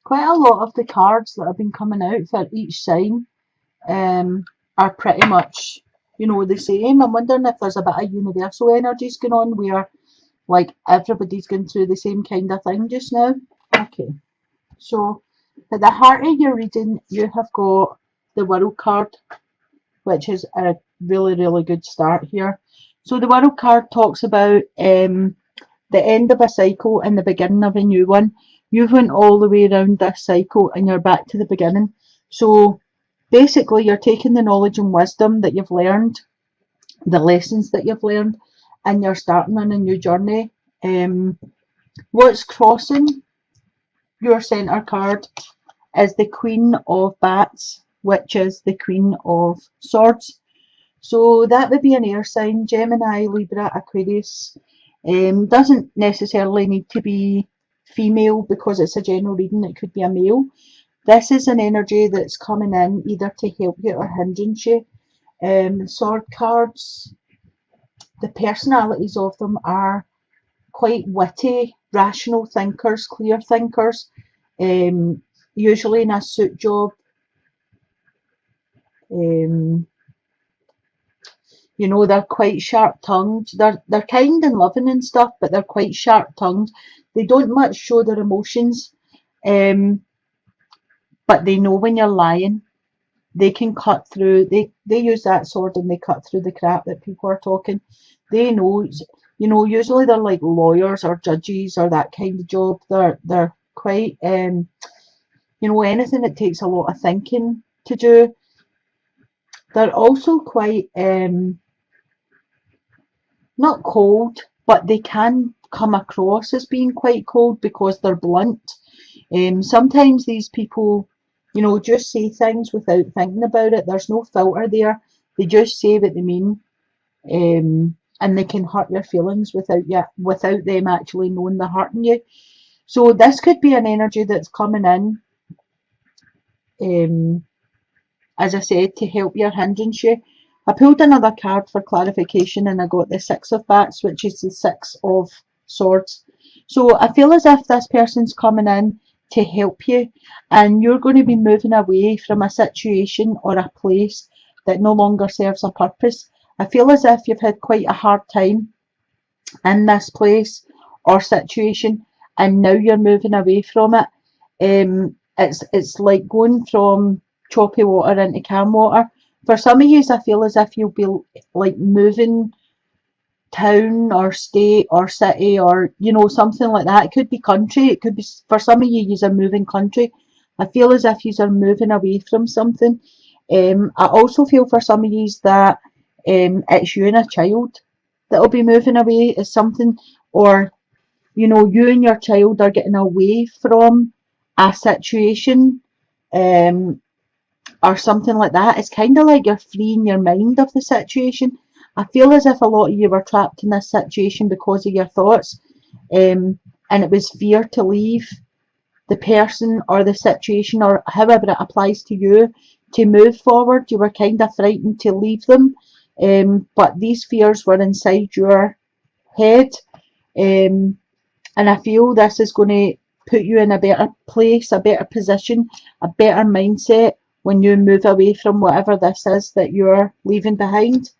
quite a lot of the cards that have been coming out for each sign are pretty much, you know, the same. I'm wondering if there's a bit of universal energies going on where, like, everybody's going through the same kind of thing just now. Okay, so at the heart of your reading, you have got the World card, which is a really, really good start here. So the World card talks about the end of a cycle and the beginning of a new one. You've went all the way around this cycle and you're back to the beginning. So basically you're taking the knowledge and wisdom that you've learned, the lessons that you've learned, and you're starting on a new journey. What's crossing your centre card is the Queen of Bats, which is the Queen of Swords. So that would be an air sign, Gemini, Libra, Aquarius. Doesn't necessarily need to be female because it's a general reading, it could be a male. This is an energy that's coming in either to help you or hindrance you. Sword cards, the personalities of them are quite witty, rational thinkers, clear thinkers, usually in a suit job. You know, they're quite sharp-tongued. They're kind and loving and stuff, but they're quite sharp-tongued. They don't much show their emotions, but they know when you're lying. They can cut through. They use that sword and they cut through the crap that people are talking. They know, you know. Usually they're like lawyers or judges or that kind of job. They're quite, you know, anything that takes a lot of thinking to do. They're also quite not cold, but they can come across as being quite cold because they're blunt. Sometimes these people, you know, just say things without thinking about it. There's no filter there. They just say what they mean, and they can hurt your feelings without them actually knowing they're hurting you. So this could be an energy that's coming in, as I said, to help you or hindrance you. I pulled another card for clarification and I got the Six of Bats, which is the Six of Swords. So I feel as if this person's coming in to help you and you're going to be moving away from a situation or a place that no longer serves a purpose. I feel as if you've had quite a hard time in this place or situation and now you're moving away from it. It's like going from choppy water into calm water. For some of you, I feel as if you'll be like moving town or state or city or, you know, something like that. It could be country. It could be, for some of you, you're moving country. I feel as if you're moving away from something. I also feel for some of you that it's you and a child that'll be moving away is something, or, you know, you and your child are getting away from a situation. Or something like that. It's kind of like you're freeing your mind of the situation. I feel as if a lot of you were trapped in this situation because of your thoughts, and it was fear to leave the person or the situation or however it applies to you to move forward. You were kind of frightened to leave them, but these fears were inside your head, and I feel this is going to put you in a better place, a better position, a better mindset when you move away from whatever this is that you're leaving behind.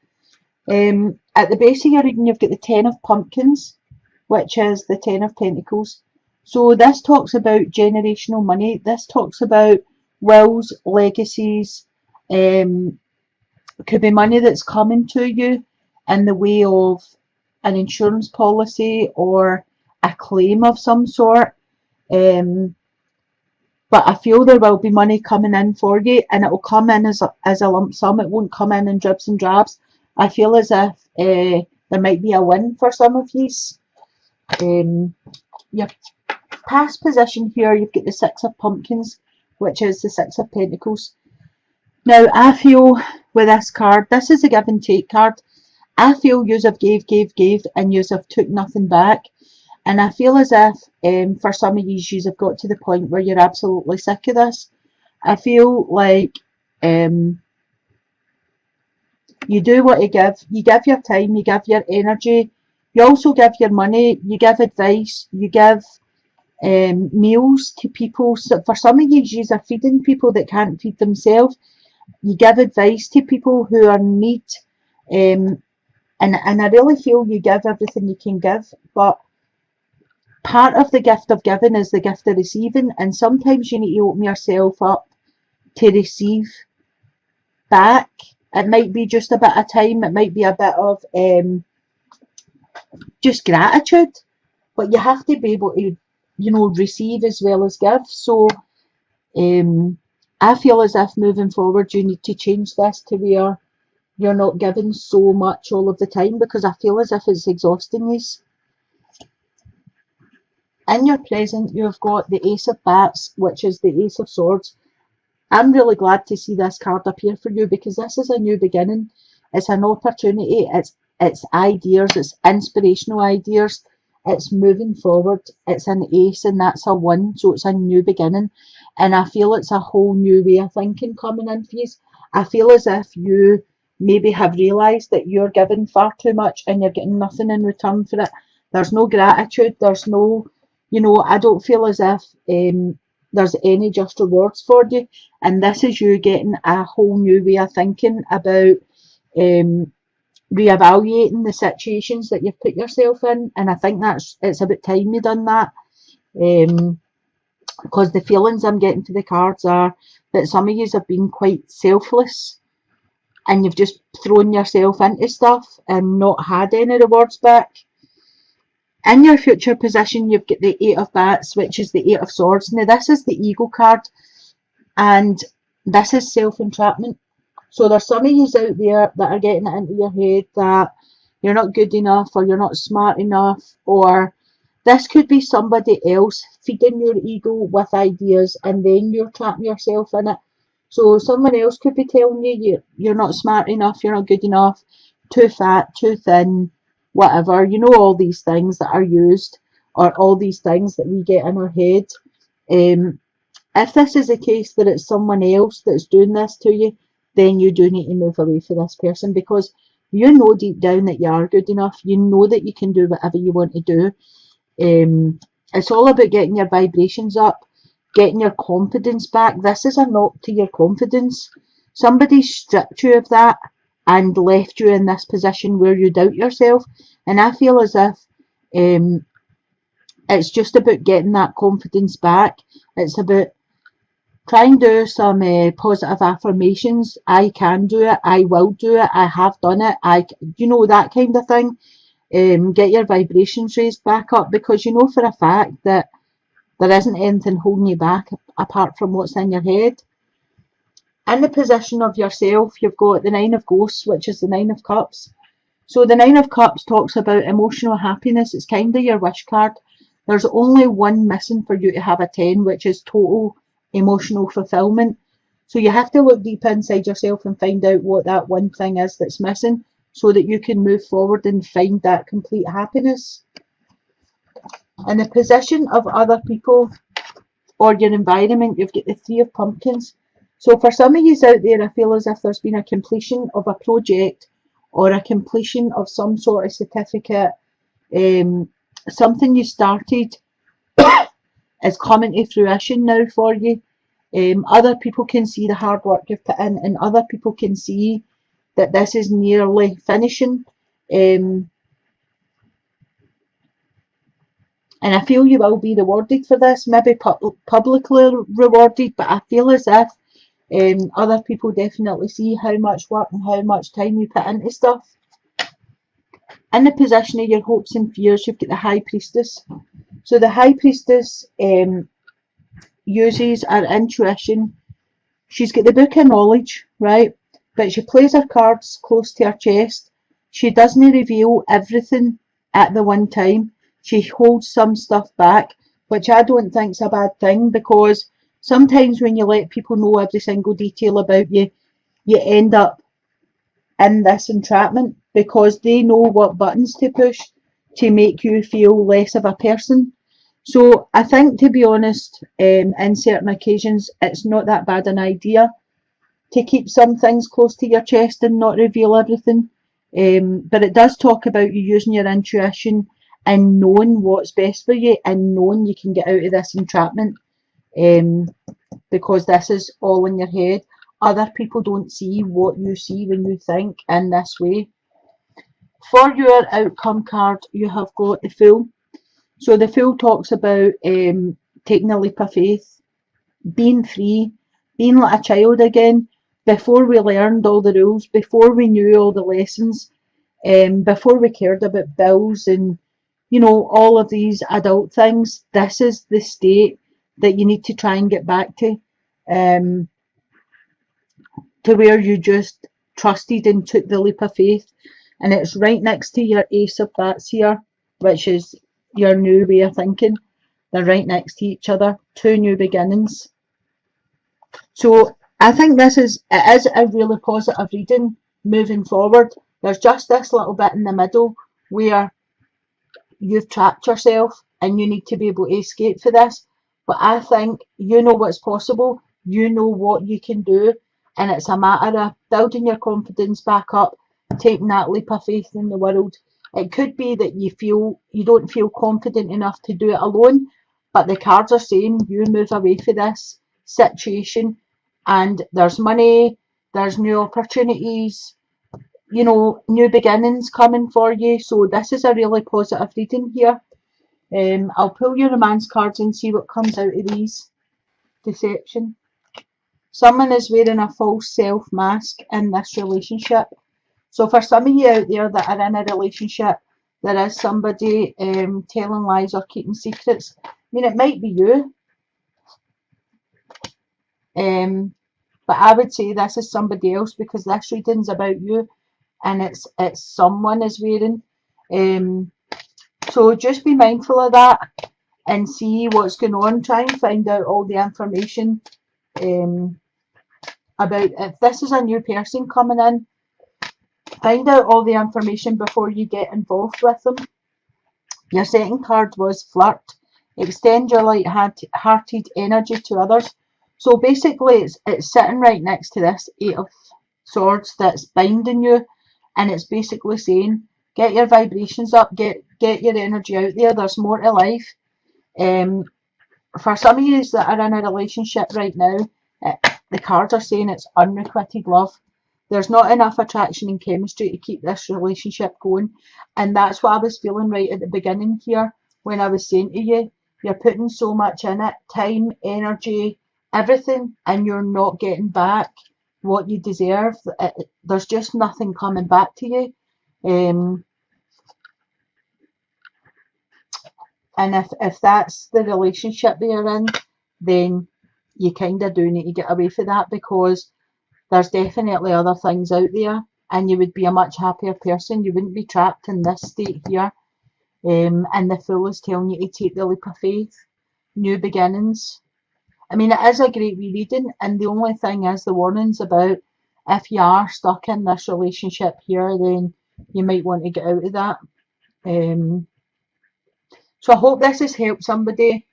At the base of your reading, you've got the Ten of Pumpkins, which is the Ten of Pentacles. So this talks about generational money. This talks about wills, legacies. Could be money that's coming to you in the way of an insurance policy or a claim of some sort. But I feel there will be money coming in for you and it will come in as a lump sum. It won't come in dribs and drabs. I feel as if there might be a win for some of you. Your past position here, you've got the Six of Pumpkins, which is the Six of Pentacles. Now, I feel with this card, this is a give and take card. I feel yous have gave, and yous have took nothing back. And I feel as if for some of you have got to the point where you're absolutely sick of this. I feel like you do what you give. You give your time, you give your energy, you also give your money, you give advice, you give meals to people. So for some of you are feeding people that can't feed themselves. You give advice to people who are in need. And I really feel you give everything you can give, but part of the gift of giving is the gift of receiving, and sometimes you need to open yourself up to receive back. It might be just a bit of time, it might be a bit of just gratitude, but you have to be able to, receive as well as give. So I feel as if moving forward you need to change this to where you're not giving so much all of the time, because I feel as if it's exhausting you. In your present, you've got the Ace of Bats, which is the Ace of Swords. I'm really glad to see this card appear for you, because this is a new beginning. It's an opportunity. It's ideas. It's inspirational ideas. It's moving forward. It's an ace, and that's a 1, so it's a new beginning. And I feel it's a whole new way of thinking coming in for you. I feel as if you maybe have realised that you're giving far too much and you're getting nothing in return for it. There's no gratitude. There's no, I don't feel as if there's any just rewards for you. And this is you getting a whole new way of thinking about reevaluating the situations that you've put yourself in. And I think it's about time you done that. Because the feelings I'm getting for the cards are that some of you have been quite selfless and you've just thrown yourself into stuff and not had any rewards back. In your future position, you've got the 8 of Bats, which is the 8 of Swords. Now, this is the ego card, and this is self-entrapment. So there's some of you out there that are getting it into your head that you're not good enough, or you're not smart enough, or this could be somebody else feeding your ego with ideas, and then you're trapping yourself in it. So someone else could be telling you you're not smart enough, you're not good enough, too fat, too thin, whatever, all these things that are used, or all these things that we get in our head. If this is the case that it's someone else that's doing this to you, then you do need to move away from this person, because you know deep down that you are good enough. You know that you can do whatever you want to do. It's all about getting your vibrations up, getting your confidence back. This is a knock to your confidence. Somebody stripped you of that and left you in this position where you doubt yourself. And I feel as if it's just about getting that confidence back. It's about trying to do some positive affirmations. I can do it. I will do it. I have done it. That kind of thing. Get your vibrations raised back up, because you know for a fact that there isn't anything holding you back apart from what's in your head. In the position of yourself, you've got the 9 of Ghosts, which is the 9 of Cups. So the 9 of Cups talks about emotional happiness. It's kind of your wish card. There's only one missing for you to have a 10, which is total emotional fulfillment. So you have to look deep inside yourself and find out what that one thing is that's missing, so that you can move forward and find that complete happiness. In the position of other people or your environment, you've got the 3 of Pumpkins. So for some of you out there, I feel as if there's been a completion of a project or a completion of some sort of certificate. Something you started is coming to fruition now for you. Other people can see the hard work you've put in, and other people can see that this is nearly finishing. And I feel you will be rewarded for this, maybe publicly rewarded, but I feel as if other people definitely see how much work and how much time you put into stuff. In the position of your hopes and fears, you've got the High Priestess. So the High Priestess uses her intuition. She's got the book of knowledge, right? But she plays her cards close to her chest. She doesn't reveal everything at the one time. She holds some stuff back, which I don't think is a bad thing, because sometimes when you let people know every single detail about you, you end up in this entrapment, because they know what buttons to push to make you feel less of a person. So I think, to be honest, in certain occasions, it's not that bad an idea to keep some things close to your chest and not reveal everything. But it does talk about you using your intuition and knowing what's best for you and knowing you can get out of this entrapment, because this is all in your head. Other people don't see what you see when you think in this way. For your outcome card, you have got the Fool. So the Fool talks about taking a leap of faith, being free, being like a child again, before we learned all the rules, before we knew all the lessons, before we cared about bills and, you know, all of these adult things. This is the state that you need to try and get back um, to where you just trusted and took the leap of faith. And it's right next to your Ace of Bats here, which is your new way of thinking. They're right next to each other, two new beginnings. So I think it is a really positive reading moving forward. There's just this little bit in the middle where you've trapped yourself and you need to be able to escape for this. But I think you know what's possible, you know what you can do, and it's a matter of building your confidence back up, taking that leap of faith in the world. It could be that you don't feel confident enough to do it alone, but the cards are saying you move away from this situation and there's money, there's new opportunities, you know, new beginnings coming for you. So this is a really positive reading here. I'll pull your romance cards and see what comes out of these. Deception. Someone is wearing a false self mask in this relationship. So for some of you out there that are in a relationship, there is somebody telling lies or keeping secrets. I mean, it might be you. But I would say this is somebody else because this reading's about you and it's someone is wearing. So just be mindful of that and see what's going on. Try and find out all the information about if this is a new person coming in. Find out all the information before you get involved with them. Your second card was Flirt. Extend your light-hearted energy to others. So basically it's sitting right next to this Eight of Swords that's binding you, and it's basically saying get your vibrations up, get your energy out there. There's more to life. For some of you that are in a relationship right now, the cards are saying it's unrequited love. There's not enough attraction and chemistry to keep this relationship going, and that's what I was feeling right at the beginning here when I was saying to you, you're putting so much in it, time, energy, everything, and you're not getting back what you deserve. There's just nothing coming back to you. And if that's the relationship that you're in, then you kind of do need to get away from that because there's definitely other things out there and you would be a much happier person. You wouldn't be trapped in this state here. And the Fool is telling you to take the leap of faith, new beginnings. I mean, it is a great reading, and the only thing is the warnings about if you are stuck in this relationship here, then you might want to get out of that. So I hope this has helped somebody.